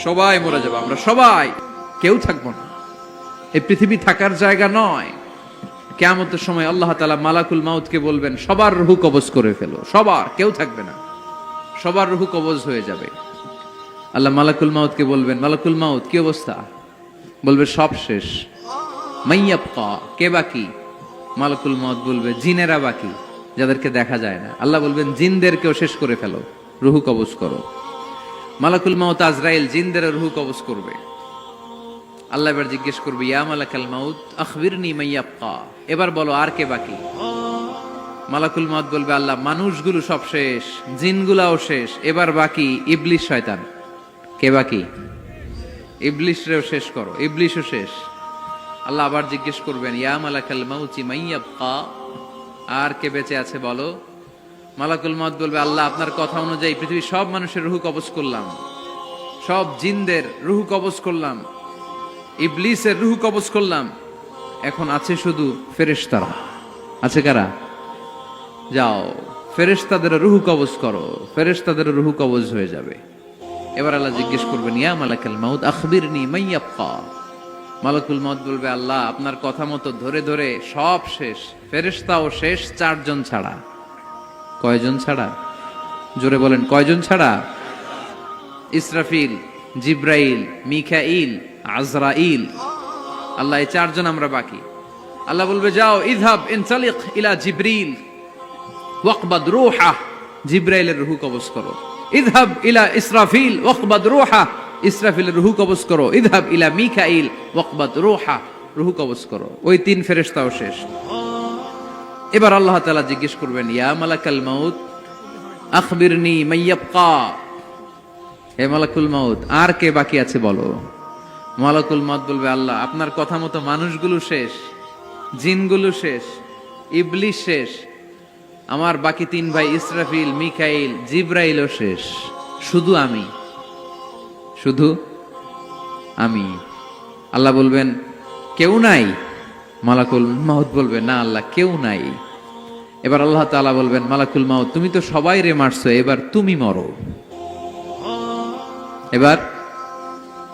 সবাই মরে যাবো, আমরা সবাই, কেউ থাকবো না। এই পৃথিবী থাকার জায়গা নয়। কিয়ামতের সময় আল্লাহ তাআলা মালাকুল মাউতকে বলবেন, সবার রূহ কবজ করে ফেলো, সবার, কেউ থাকবে না, সবার রূহ কবজ হয়ে যাবে। আল্লাহ মালাকুল মাউতকে বলবেন, মালাকুল মাউত কি অবস্থা? বলবে সব শেষ। মাইয়াবকা, কে বাকি? মালাকুল মাউত বলবে জিনেরা বাকি, যাদেরকে দেখা যায় না। আল্লাহ বলবেন জিনদেরকেও শেষ করে ফেলো, রূহ কবজ করো। মালাকুল মাউত আজরাইল জিনদের রূহ কবজ করবে। আল্লাহ এবার জিজ্ঞেস করবে, ইয়া মালাকাল মাউত আখবিরনি মাইয়াবকা, এবার বলো আর কে বাকি? মালাকুল মাউত বলবে, আল্লাহ মানুষগুলো সব শেষ, জিনগুলাও শেষ, এবার বাকি ইবলিশ শয়তান। কে বাকি? ইবলিশরেও শেষ করো, ইবলিশও শেষ। আল্লাহ আবার জিজ্ঞেস করবেন, ইয়া মালাকাল মাউতি মাইয়াবকা, আর কে বেঁচে আছে বলো। মালাকুল মাউত বলবে, আল্লাহ আপনার কথা অনুযায়ী পৃথিবীর সব মানুষের রূহ কবজ করলাম, সব জিনদের রূহ কবজ করলাম, ইবলিসের রূহ কবজ করলাম, এখন আছে শুধু ফেরেশতারা। আছে কারা? যাও ফেরেশতাদের রূহ কবজ করো, ফেরেশতাদের রূহ কবজ হয়ে যাবে। এবার আল্লাহ জিজ্ঞেস করবেন, ইয়া মালাকাল মাউত আখবিরনি মাইয়াবকা। মালাকুল মাউত বলবে, আল্লাহ আপনার কথা মতো ধরে ধরে সব শেষ, ফেরেশতাও শেষ, 4 জন ছাড়া। কয়জন ছাড়া? জোরে বলেন, কয়জন ছাড়া? ইসরাফিল, জিব্রাইল, মিকাইল, আজরাইল। আল্লাহ এই 4 জন আমরা বাকি। আল্লাহ বলবে, যাও ইযহাব ইনতালিক ইলা জিবরিল ওয়াকবাদ রূহা, জিব্রাইলের রূহ কবজ করো। ইযহাব ইলা ইসরাফিল ওয়াকবাদ রূহা, ইসরাফিলের রূহ কবজ করো। ইযহাব ইলা মিকাইল ওয়াকবাদ রূহা, রূহ কবজ করো। ওই 3 ফেরেশতাও শেষ। এবার আল্লাহ তাআলা জিজ্ঞেস করবেন, ইয়া মালাকাল মাউত আখবিরনি মাইয়াবকা, হে মালাকুল মাউত আর কে বাকি আছে বলো। মালাকুল মাউত বলবে, আল্লাহ আপনার কথা মতো মানুষগুলো শেষ, জিনগুলো শেষ, ইবলিশ শেষ, আমার বাকি 3 ভাই ইসরাফিল, মিকাইল, জিব্রাইলও শেষ, শুধু আমি, শুধু আমি। আল্লাহ বলবেন, কেউ নাই? মালাকুল মাউত বলবে, না আল্লাহ কেউ নাই। এবার আল্লাহ তাআলা বলবেন, মালাকুল মাউত তুমি তো সবাই রে মারছো, এবার তুমি মরো, এবার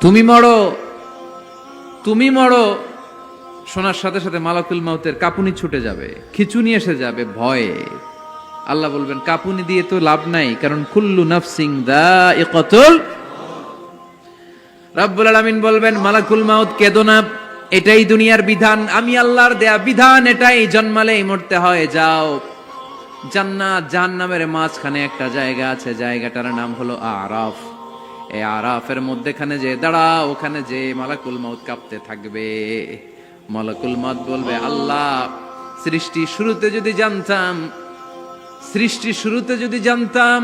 তুমি মরো, তুমি মরো। শোনার সাথে সাথে মালাকুল মাউতের কাঁপুনি ছুটে যাবে, খিঁচুনি এসে যাবে ভয়ে। আল্লাহ বলবেন, কাঁপুনি দিয়ে তো লাভ নাই, কারণ কুল্লু নাফসিন যায়িকাতুল। রব্বুল আলামিন বলবেন, মালাকুল মাউত কেঁদো না, এটাই দুনিয়ার বিধান, আমি আল্লাহর দেয়া বিধান, এটাই, জন্মালেই মরতে হয়। যাও, জান্নাত জাহান্নামের মাঝখানে একটা জায়গা আছে, জায়গাটার নাম হলো আরাফ। এই আরাফের মধ্যেখানে যে দাঁড়া, ওখানে যে মালাকুল মাউত কাঁপতে থাকবে। মালাকুল মাউত বলবে, আল্লাহ সৃষ্টি শুরুতে যদি জানতাম, সৃষ্টি শুরুতে যদি জানতাম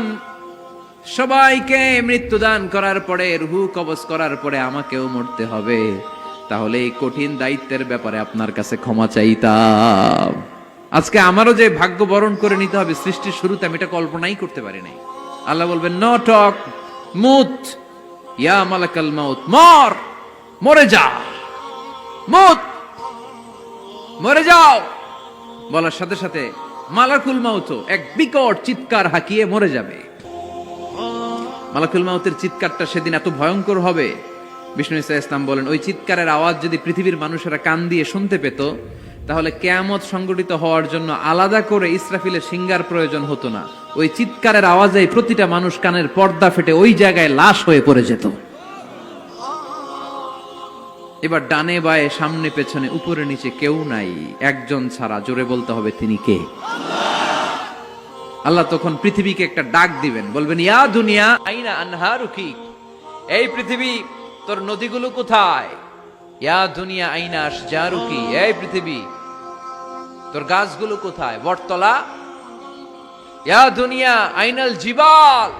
সবাইকে মৃত্যুদান করার পরে, রূহ কবজ করার পরে আমাকেও মরতে হবে, তাহলে এই কঠিন দায়িত্বের ব্যাপারে আপনার কাছে ক্ষমা চাইতাম। আজকে আমারও যে ভাগ্য বরণ করে নিতে হবে সৃষ্টির শুরুতে, আমি এটা কল্পনাই করতে পারি নাই। আল্লাহ বলবেন, নো টক, মুত, ইয়া মালাকাল মাউত, মর, মরে যা, মুত, মরে যাও। বলার সাথে সাথে মালাকুল মাউত এক বিকট চিৎকার হাঁকিয়ে মরে যাবে। মালাকুল মাউতের চিৎকারটা সেদিন এত ভয়ঙ্কর হবে, বিষ্ণু ঈসা ইসলাম বলেন, ওই চিৎকারের আওয়াজ যদি পৃথিবীর মানুষেরা কান দিয়ে শুনতে পেত, তাহলে কিয়ামত সংগঠিত হওয়ার জন্য আলাদা করে ইসরাফিলের সিঙ্গার প্রয়োজন হতো না। ওই চিৎকারের আওয়াজে প্রতিটা মানুষ কানের পর্দা ফেটে ওই জায়গায় লাশ হয়ে পড়ে যেত। এবার ডানে বায়ে সামনে পেছনে উপরে নিচে কেউ নাই, একজন ছাড়া, জোরে বলতে হবে তিনি কে? আল্লাহ তখন পৃথিবীকে একটা ডাক দিবেন, বলবেন, ইয়া দুনিয়া আইনা আনহারুকি, এই পৃথিবী তোর নদীগুলো কোথায়? ইয়া দুনিয়া আইনা আশজারুকি, এই পৃথিবী তোর গাছগুলো কোথায়? বটতলা। ইয়া দুনিয়া আইনাল জিবাল,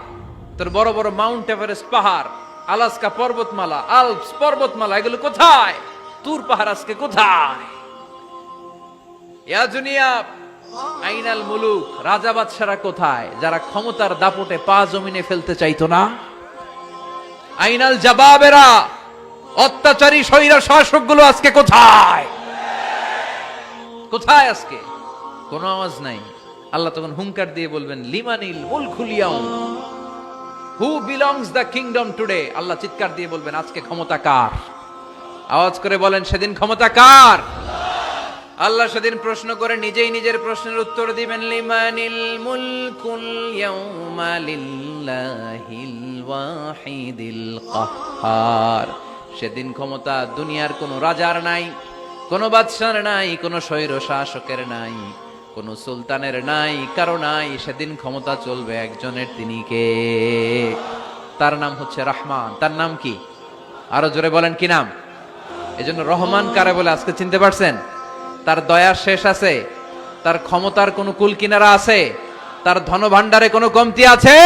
তোর বড় বড় মাউন্ট এভারেস্ট পাহাড়, আলাস্কা পর্বতমালা, আলপস পর্বতমালা, এগুলো কোথায়? তুর পাহাড় আজকে কোথায়? ইয়া দুনিয়া আইনাল মুলুক, রাজা বাদশারা কোথায়, যারা ক্ষমতার দাপটে পা জমিনে ফেলতে চাইতো না? আইনাল জাবাবেরা, অত্যাচারী স্বৈর শাসকগুলো আজকে কোথায়? কোথায় আজকে? কোনো আওয়াজ নাই। আল্লাহ তখন হুঙ্কার দিয়ে বলবেন, লিমানিল মুলকুল ইয়াউম, who belongs the kingdom today? আল্লাহ চিৎকার দিয়ে বলবেন আজকে ক্ষমতা কার? আওয়াজ করে বলেন সেদিন ক্ষমতা কার? আল্লাহ সেদিন প্রশ্ন করে নিজেই নিজের প্রশ্নের উত্তর দিবেন, লিমানিল মুলকুল ইয়াউমা লিল্লাহিল ওয়াহিদিল কাহ্হার। সেদিন ক্ষমতা দুনিয়ার কোনো রাজার নাই, কোনো বাদশার নাই, কোনো স্বৈর শাসকের নাই, কোনো সুলতানের নাই, কারো নাই। সেদিন ক্ষমতা চলবে একজনের, তিনি কে? তার নাম হচ্ছে রহমান। তার নাম কি? আরো জোরে বলেন কি নাম? এজন্য রহমান কারে বলে আজকে চিনতে পারছেন? তার দয়ার শেষ আছে? তার ক্ষমতার কোনো কুল কিনারা আছে? তার ধন ভাণ্ডারে কোনো কমতি আছে?